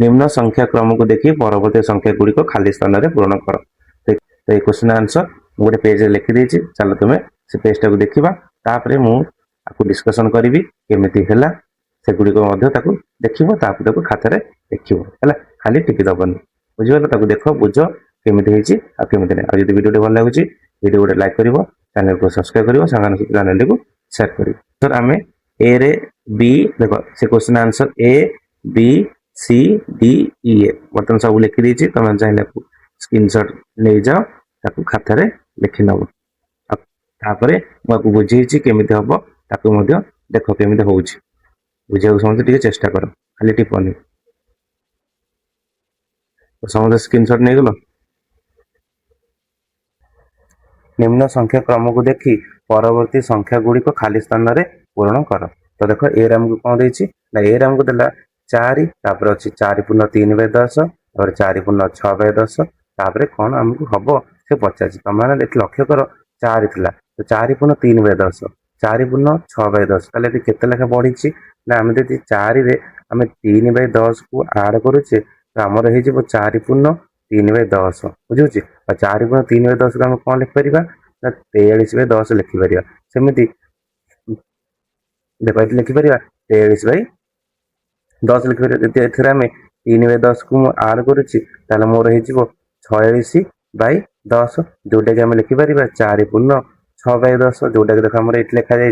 निम्न संख्या क्रम को देखिए परवर्ती संख्या गुड़िक खाली स्थान में पूरण कर। तो ये क्वेश्चन आंसर गोटे पेज लिखिदी चलो तुम्हें से पेज टाक देखा तापर मुझे डिस्कसन करी केमी है से गुड़िक देख खातार लिख खाली टिपी दबनी बुझे देख बुझ केमी केमी नहीं आज वीडियो भल लगुच वीडियो गोटे लाइक कर चैनल को सब्सक्राइब कर चैनल को शेयर कर सर आम ए रे बी देख से question answer A B C D E ए बर्तमान सब लिखी तुम चाहिए स्क्रीनशॉट नहीं जाओ ताकू खातार लिखि नब तापर मुझे बुझे केमी हम ताकू देख केमी हो बुझा समझते चेष्टा कर खाली टिपनी समझ स्क्रीनशॉट नहीं गल निम्न संख्या क्रम को देखी परवर्ती संख्या गुड़िक खाली स्थान में पूरण कर। तो देख ए आमको कौन देती ना ए आमको देला 4 तापर अच्छी 4 पूर्ण 3 बाय 10 और 4 पूर्ण 6 बाय 10 तापर कौन आमको हम से पचार तुम मैंने लक्ष्य कर 4 थिला तो 4 पूर्ण 3 बाय 10 4 पूर्ण 6 बाय 10 ताले केते लेखा बढ़ी ना आम यदि 4 रे आम 3 बाय 10 को आड करुचे तो आमर हो 4 पूर्ण 3 बाय 10 बुझे 4 पूर्ण 3 बाय 10 को आम कौन लिखिपर ना 43 बाय 10 लिखिपर सेमती देखो ये लिखिपर 43 बाय 10 लिखिपर ये आम 3 बाय 10 को आड करुच्ची मोर हो 46 बाय 10 जोटा कि आम लिखिपर 4 पूर्ण 6 बाय 10 जोटा कि देख आम ये लिखा जाए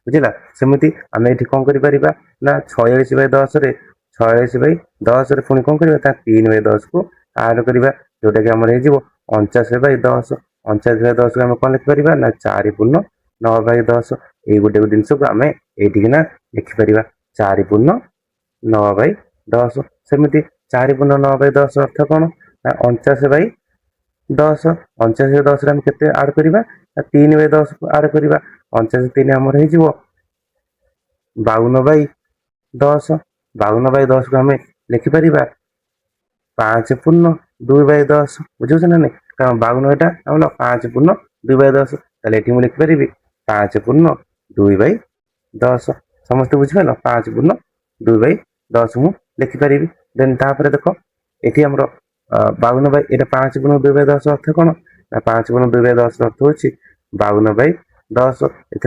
बुझला सेमती आम ये कौन कर ना 46 बाय 10 रे 46 बाय 10 रे पुणी कौन करवा 3 बाय 10 को आड करवा जोटा कि आम हो 49 बाय 10 49 बाय 10 को आम कौन लिखिपर ना 4 पूर्ण 9 बाय 10 ये गोटे जिनस को आम ये लिखिपर 4 पूर्ण 9 बाय 10 सेमती 4 पूर्ण 9 बाय 10 अर्थ कौन ना 49 बाय 10 49 बाय 10 आम के आड करवा 3 बाय 10 को आड करवा 49 3 आमर हो 52 बाय 10 52 बाय 10 को आम लिखिपर 5 पूर्ण 2 बाय 10 बुझे ना नहीं कारण 52 यहाँ 5 पूर्ण 2 बाय 10 ताले ये मुझे लिखिपर 5 पूर्ण 2 बाय 10 समस्त बुझिपाल 5 पूर्ण 2 बाय 10 मुझे लिखिपर देन तापर देख ये आमर 52 बाय ये 5 पूर्ण 2 बाय 10 अर्थ कौन ना 5 पूर्ण 2 बाय 10 अर्थ हो 52 बाय 10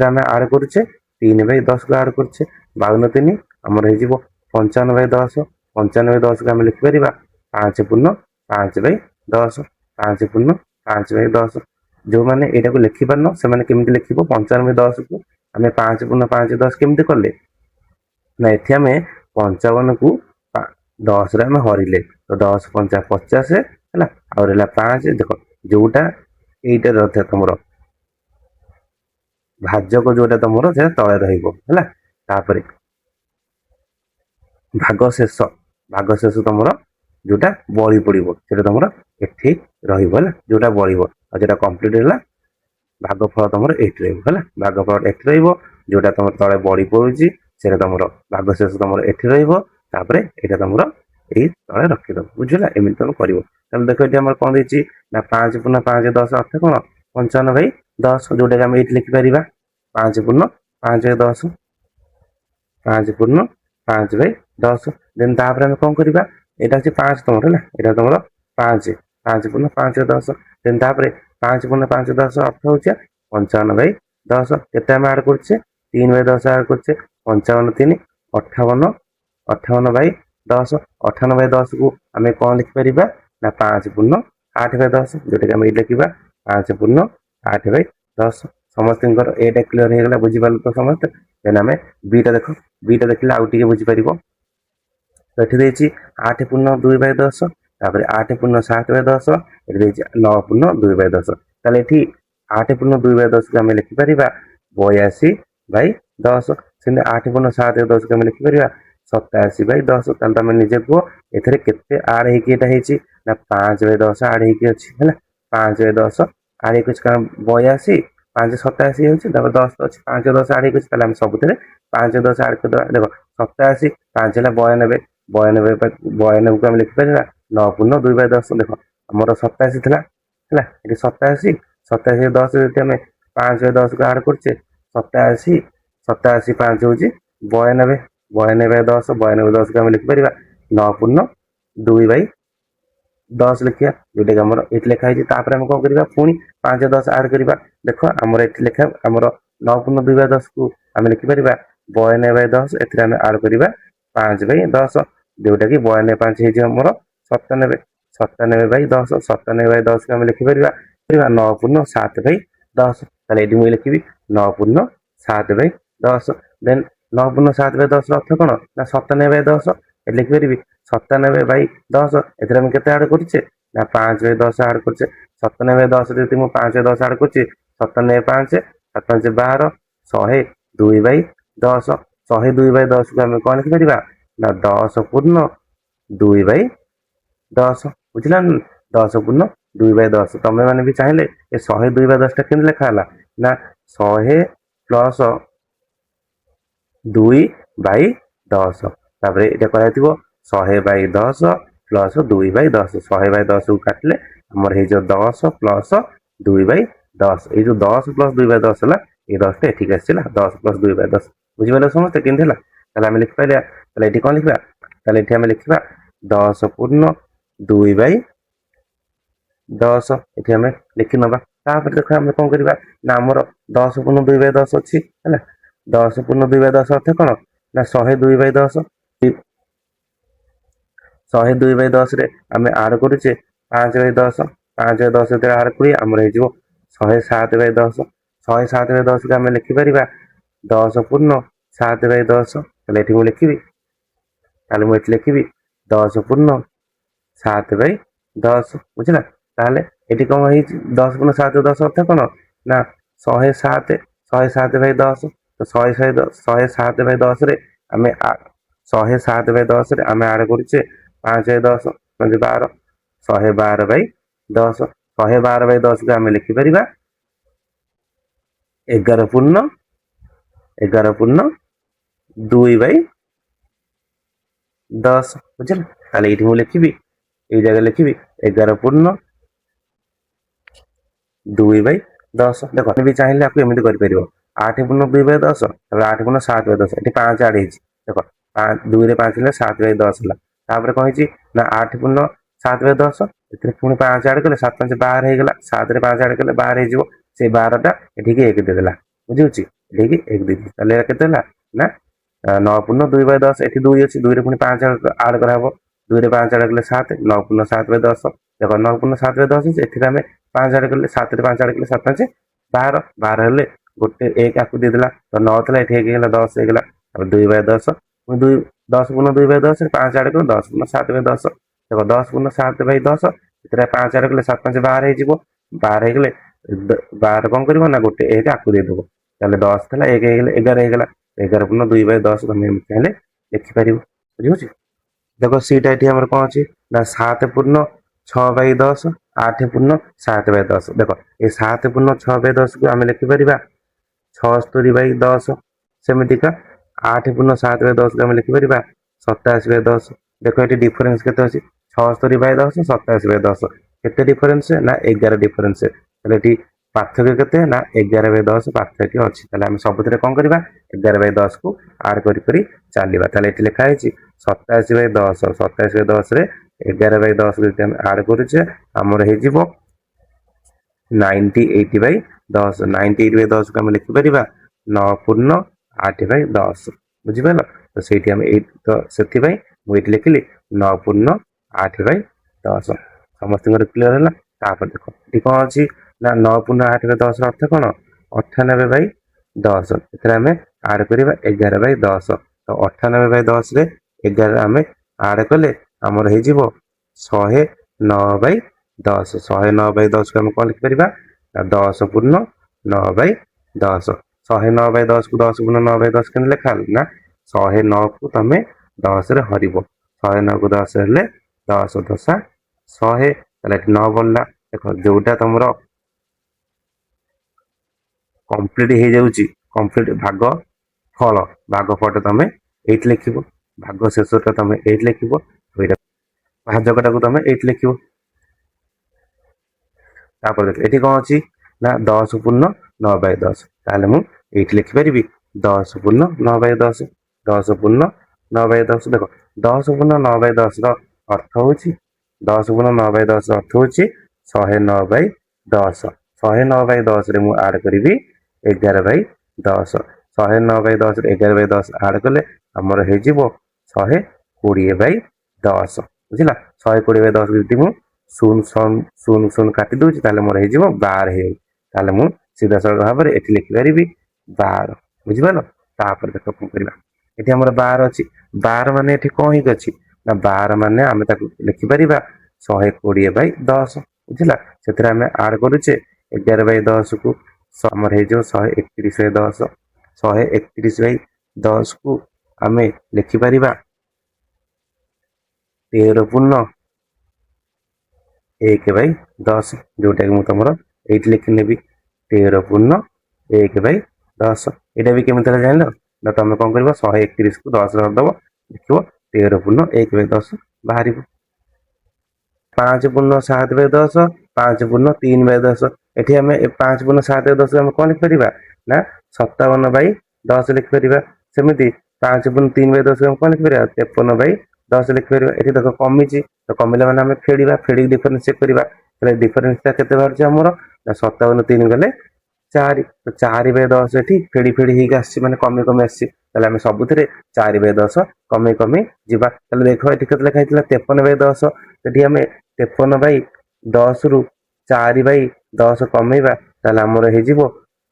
एम आड करुचे 3 बाय 10 को आड करुचे 52 3 आमर हो 55 बाय 10 55 बाय 10 को आम लिखिपर 5 पूर्ण 5 बाय 10 5 पूर्ण 5 बाय 10 जो मैंने यहाँ को लिखिपार से केमी लिख 55 बाय 10 को आम 5 पूर्ण 5 10 केमी कले ना ये आम 55 को 10 रे आम हरिले तो 10 5 50 है आउला 5 देख जोटा यहीटा रहा तुम भाजक जोटा तुम तले रहा भाग शेष तुम जोटा बड़ी पड़ो से तुम एठी रहा जोटा बढ़ो और जो कम्प्लीट है भागफल तुम ये भागफल ये जोटा तुम तले बड़ी पड़ी से तुम भागशेष तुम ये रहा तुम ये तले रखीद बुझला एमती तुम कर देख ये कौन देती ना 5 पूर्ण 5 10 अर्थ कौन 55 बाय 10 जोटा कि आम ये लिखिपर 5 पूर्ण 5 बाय 10 5 पूर्ण 5 बाय 10 देन तापर आम कौन करवा यहाँ हूँ 5 तुम है यहाँ तुम 5 5 पूर्ण 5 बाय 10 देन तापर 5 पूर्ण 5 10 अर्थ हो 55 बाय 10 के आड कर 3 बाय 10 आड कर 55 3 58 58 बाय 10 58 बाय 10 को आम कौन लिखिपर ना 5 पूर्ण 8 बाय 10 जोटा कि आम ये लिखा 5 पूर्ण 8 बाय 10 समस्त एटा क्लीयर हो गला बुझीपाल तो समस्त देन आम बीटा देख बीटा देखिले आउ टे बुझीपर तो ये 8 पूर्ण 2 बाय 10 तापर 8 पूर्ण 7 बाय 10 ये 9 पूर्ण 2 बाय 10 ताले ये 8 पूर्ण 2 बाय 10 को आम लिखिपर 82 बाय 10 से 8 पूर्ण 7 बाय 10 को आम लिखिपर 87 बाय 10 तुम निजे कह ए आड होती ना 5 बाय 10 आड होती 5 बाय 10 आड हो कारण 82 5 87 हो 10 तो अच्छी 5 10 आड हो सब 5 10 आड कर देख 87 5 है 92 92 92 को आम लिखिपर 9 पूर्ण 2 बाय 10 देख आमर 87 था ये 87 87 10 आम 5 बाय 10 को आड कर 87 87 5 हूँ 92 92 बाय 10 92 10 को आम लिखिपर 9 पूर्ण 2/10 लिखिया जोटा कि आमर ये लिखा है तापर आम कौन करवा पुणी 5 10 आड करवा देख आमर ये लिखा आमर 9 पूर्ण 2/10 को आम लिखिपर 92/10 एम आड करवा 5/10 जोटा कि 92 आमर 97 97/10 97/10 को आम लिखिपर 9 पूर्ण 7/10 ये मुझे लिखी 9 पूर्ण 7/10 देन 9 पूर्ण 7/10 अर्थ कौन ना 97/10 लिखिपर 97/10 एम के आड करुचे ना 5/10 आड करुचे 97/10 जो 5/10 आड करुचे 97 5 7 12 102/10 102/10 को आम कौन लिखिपर ना 10 पूर्ण 2/10 बुझला 10 पूर्ण 2/10 तमें मैंने भी चाहिए ये 102/10 टा केमती लिखा ना 100 प्लस 2/10 तापर ये कर 100/10 प्लस 2/10 100/10 को काटिले आमर हो 10 प्लस 2/10 ये जो 10 प्लस 2/10 है ये 10 टा एठिक आसला 10 प्लस 2/10 बुझिपारे समस्ते केमती है आम लिखिपर ये कौन लिखा ये आम लिखा 10 पूर्ण 2/10 ये आम लिखि नवा तापर देख आम कौन करवा ना आमर 10 पूर्ण 2/10 अच्छी है 10 पूर्ण 2/10 अर्थ कौन ना 102/10 102/10 आम आड करुचे 5/10 5/10 आड कर आमर हो 107/10 107/10 को आम लिखिपर 10 पूर्ण 7/10 ये मुझे लिखी मुझे लिखी 10 पूर्ण 7/10 बुझला ताले ये कौन है 10 पूर्ण 7/10 अर्थ कौन ना 107 107/10 तो 107/10 आम 107/10 आम आड करुचे 5/10 12 112/10 112/10 को आम लिखिपर 11 पूर्ण 2/10 बुझल ताले ये मुझे लिखी ये जगह लिखी 11 पूर्ण 2/10 देख भी चाहिए आपको एमती कर 8 पूर्ण 2/10 8 पूर्ण 7/10 ये 5 आड देख 2 5 7/10 है कौन ना 8 पूर्ण 7/10 पुणी 5 आड कले 7 5 12 होगा 7 5 आड कले 12 हो से 12टा ये 1 देदेला बुझे ये 1 देदेला के ना 9 पूर्ण 2/10 ये 2 अच्छी 2 पुणी 5 आड कराव 2 5 आड कले 7 9 पूर्ण 7/10 देख 9 पूर्ण 7/10 एम 5 आड कले 7 5 आड कले 7 5 12 12 हेल्ले गोटे 1 आपको देदेला तो 9 था ये 10 होगा 2/10 10 पूर्ण 2/10 5 आड कर 10 पूर्ण 7/10 देख 10 पूर्ण 7/10 ये 5 आड कले 7 5 12 हो 12 होगले 12 कौन कर ना गोटे 1 आपको देदेव ताले 10 था 1 11 होगा 11 पूर्ण 2/10 तुम चाहिए लिखिपर बुझे देख सीटा ये कौन अच्छी ना 7 पूर्ण 6/10 8 पूर्ण 7/10 देख ये 7 पूर्ण 6/10 को आम लिखिपर 76/10 सेमतिका 8 पूर्ण 7/10 को आम लिखिपर 87/10 देख ये डिफरेन्स के 76/10 87/10 के डिफरेन्स ना 11 डिफरेन्स ये पार्थक्य के ना 11/10 पार्थक्य अच्छी आम सब कौन करवा 11/10 को आड कर चलवा ये लिखाई 87/10 87/10 11/10 आड करुचे आमर हो 98/10 98/10 को आम लिखिपर 9 पूर्ण 8/10 बुझिपार तो से तो से मुझे लिखिली 9 पूर्ण 8/10 समस्त क्लीयर है देख ये कौन अच्छी ना 9 पूर्ण 8/10 अर्थ कौन 98/10 आम आड कर 11/10 तो 98/10 11 आम आड कले आमर हो 109/10 109/10 को आम कौन लिखिपर 10 पूर्ण 9/10 109/10 को 10 पूर्ण 9/10 के लिखा ना 109 को तुम 10 हर 109 को 10 हेल्ले 10 10 100 9 बढ़ला देख जोटा तुम कम्प्लीट हो जाऊँगी कम्प्लीट भाग फल भाग फल तुम ये लिख भाग शेषटा तुम ये लिख भाजकटा को तुम ये लिख देख कौन अच्छी ना 10 पूर्ण 9/10 ताले मुझे लिखिपर 10 पूर्ण 9/10 10 पूर्ण 9/10 देख 10 पूर्ण 9/10 अर्थ हूँ 10 गुण 9 बाय 10 अर्थ हूँ 109 बाय 10 109 बाय 10 रे मु आड करी 11 बाय 10 109 बाय 10 रे 11 बाय 10 आड कले हमर हे जीवो 120 बाय 10 बुझिला 120 बाय 10 जदि मु शून शून शून काटी दूची ताले मोर हे जीवो 12 हे ताले मु सीधा सड़क भाव में एठी लिखि पारिबी 12 बुझिपालो तापर देखो कोन करबा एठी हमर 12 अछि 12 माने एठी कोन हिक अछि ना 12 माने आमे ताकू लिखि परिबा 120 बाय 10 बुझिला सेतरा आमे ऐड करूचे 11 बाय 10 को हमर हे जो 131 बाय 10 131 बाय 10 को आमे लिखि परिबा 13 पूर्ण 1 बाय 10 जोटा कि मु तमरो एठी लिखि नेबी 13 पूर्ण 1 बाय 10 एटा भी केमिति जानिलो ना तुम कौन कर 131 को 10 रखदब देखो 13 पूर्ण 1 बाय 10 बाहर 5 पूर्ण 7 बाय 10 5 पूर्ण 3 बाय 10 एठी हमें 5 पूर्ण 7 बाय 10 हम कौन लिख परिबा ना 57 बाय 10 लिख परिबा सेमिति 5 पूर्ण 3 बाय 10 हम कौन लिख परिबा 53 बाय 10 लिख परिबा एठी देखो कमी तो कमिला माने हमें फेडिबा फेडी डिफरेंस चेक परिबा तले डिफरेंस ता केते बाहर जे हमरो ना 57 3 गले 4 तो 4 बाय 10 एठी फेडी फेडी हिक आसी माने कमी कमी आसी तले हमें सबुथिरे 4 बाय 10 कमी कमी जिबा तले देखो एठी केते लिखा हितला 53 बाय 10 एठी हमें 53 बाय 10 रु 4 बाय 10 कमेबा तले हमर हे जिवो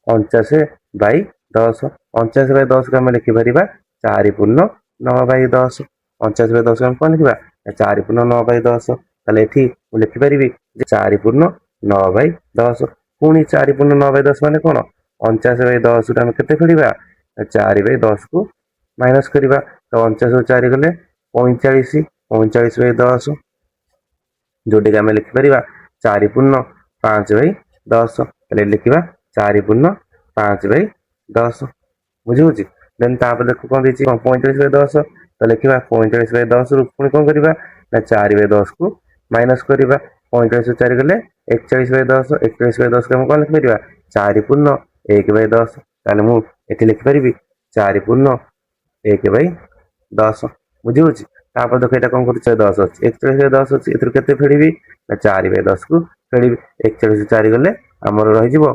49 बाय 10 49 बाय 10 को हम लिखि परिबा 4 पूर्ण 9 बाय 10 49 बाय 10 को हम कोन लिखिबा 4 पूर्ण 9 बाय 10 तले एठी मु लिखि परिबी 4 पूर्ण 9 बाय 10 पुणी 4 पूर्ण 9 बाय 10 माने कोन 49 बाय 10 टा हम केते फेडिबा 4 बाय 10 को माइनस करिबा तो 49 रो 4 गले 45 45 बाय 10 जोटे के हम लिखि परिबा 4 पूर्ण 5 बाय 10 तले लिखिबा 4 पूर्ण 5 बाय 10 बुझुची देन तापर देखो कोन दिछि 45 बाय 10 तो लिखिबा 45 बाय 10 रु पुणी कोन करिबा ना 4 बाय 10 को माइनस करिबा 45 4 गले 41 बाय 10 41 बाय 10 को हम कोन लिखि परिबा 4 पूर्ण 1 बाय 10 ताले मु एठी लिखि परिबी 4 पूर्ण 1 बाय 10 बुझुची तापर देखो एटा कोन करू 10 अछि 41 बाय 10 अछि एथुर केते फेडिबी ना 4 बाय 10 को फेडिबी 41 4 गले हमर रहि जिवो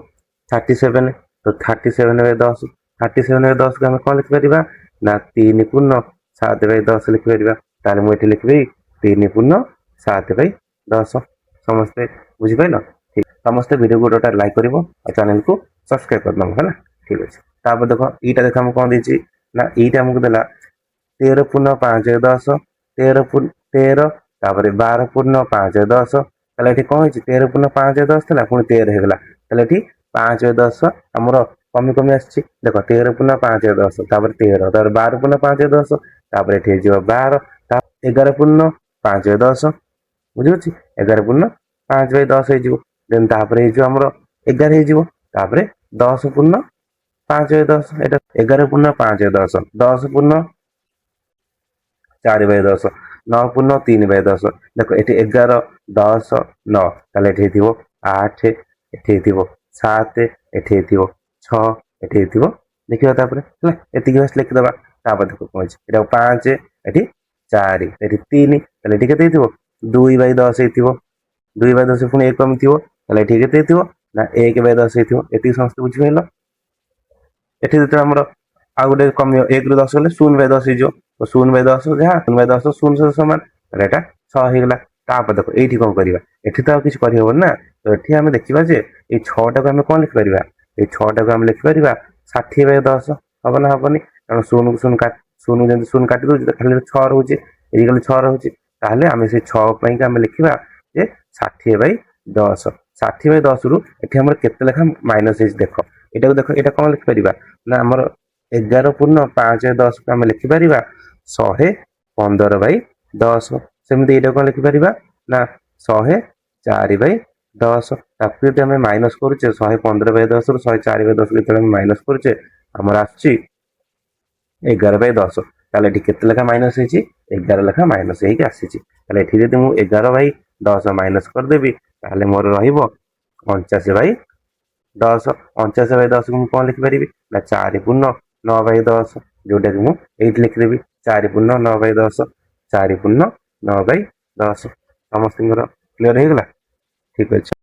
37 तो 37 बाय 10 37 बाय 10 को हम कोन लिखि परिबा ना 3 पूर्ण 7 बाय 10 लिखि परिबा ताले मु एठी लिखिबी 3 पूर्ण 7 बाय 10 समस्ते बुझि पाइलो ठीक समस्ते वीडियो को गोटा लाइक करिवो और चैनल को सब्सक्राइब कर दम हैला ठीक अछि तापर देखो ईटा देखो हम कोन दिछि ना ईटा हमको देला 13 पूर्ण 5 बाय 10 13 पूर्ण 13 तापर 12 पूर्ण 5 बाय 10 ताले एठी कोन हिछि 13 पूर्ण 5 बाय 10 तला पुनी 13 हेगला ताले एठी 5 बाय 10 हमरो कमी कमी आछि देखो 13 पूर्ण 5 बाय 10 तापर 13 तापर 12 पूर्ण 5 बाय 10 तापर एठी जिवो 12 11 पूर्ण 5 बाय 10 बुझुछि 11 पूर्ण 5 बाय 10 हे जिवो देन तापर हे जो हमरो 11 हे जिवो तापर 10 पूर्ण 5 बाय 10 एटा 11 पूर्ण 5 बाय 10 10 पूर्ण 4 बाय 10 9 पूर्ण 3 बाय 10 देखो एठी 11 10 9 ताले एठी थिवो 8 एठी थिवो 7 एठी थिवो 6 एठी थिवो देखियो तापर हला एति बस लिख दबा तापर देखो कोन एटा 5 एठी 4 एठी 3 ताले एठी केते थिवो 2 बाय 10 हेतिवो 2 बाय 10 पुणी 1 कम थिवो ताले एठी केते थिवो ना 1 बाय 10 हेतिवो एति समस्त बुझि भेलो एठी जते हमर आ गोटे कम 1 रु 10 गले 0 बाय 10 हिजो तो 0 बाय 10 जहा 0 बाय 10 0 से समान रेटा 6 हेगला तापर देखो एठी कोन करिवा एठी तो किछ करि होबन ना तो एठी हम देखिबा जे ए 6 टा को हम कोन लिख परिबा ए 6 टा को हम लिख परिबा 60 बाय 10 हबना हबनी कारण 0 को 0 काट 0 जंत 0 काटी दो खाली 6 रहउची एठी खाली 6 रहउची ताहले हम से 6 पई का हम लिखिबा जे 60 बाय 10 60 बाय 10 रु एठी हमर केते लेखा माइनस इज देखो एटा को देखो एटा कोन लिख परिबा ना हमर 11 पूर्ण 5 बाय 10 को हम लिखि परिबा 115 बाय 10 सेमति एटा कोन लिखि परिबा ना 104 बाय 10 ताकि जदि हम माइनस करूचे 115 बाय 10 रु 104 बाय 10 जते हम माइनस करूचे हमर आछि 11 बाय 10 ताले एठी केते लेखा माइनस हेछि 11 लेखा माइनस हेइ के आसीछि ताले एठी जदि मु 11 बाय 10 माइनस कर देबी ताले मोर रहिबो 49 बाय 10 49 बाय 10 को मु कोन लिखि परिबी ना 4 पूर्ण 9 बाय 10 जोटा कि मु एठी लिखि देबी 4 पूर्ण 9 बाय 10 4 पूर्ण 9 बाय 10 ସମସ୍ତଙ୍କର କ୍ଲିୟର ହେଇଗଲା। ଠିକ ଅଛି।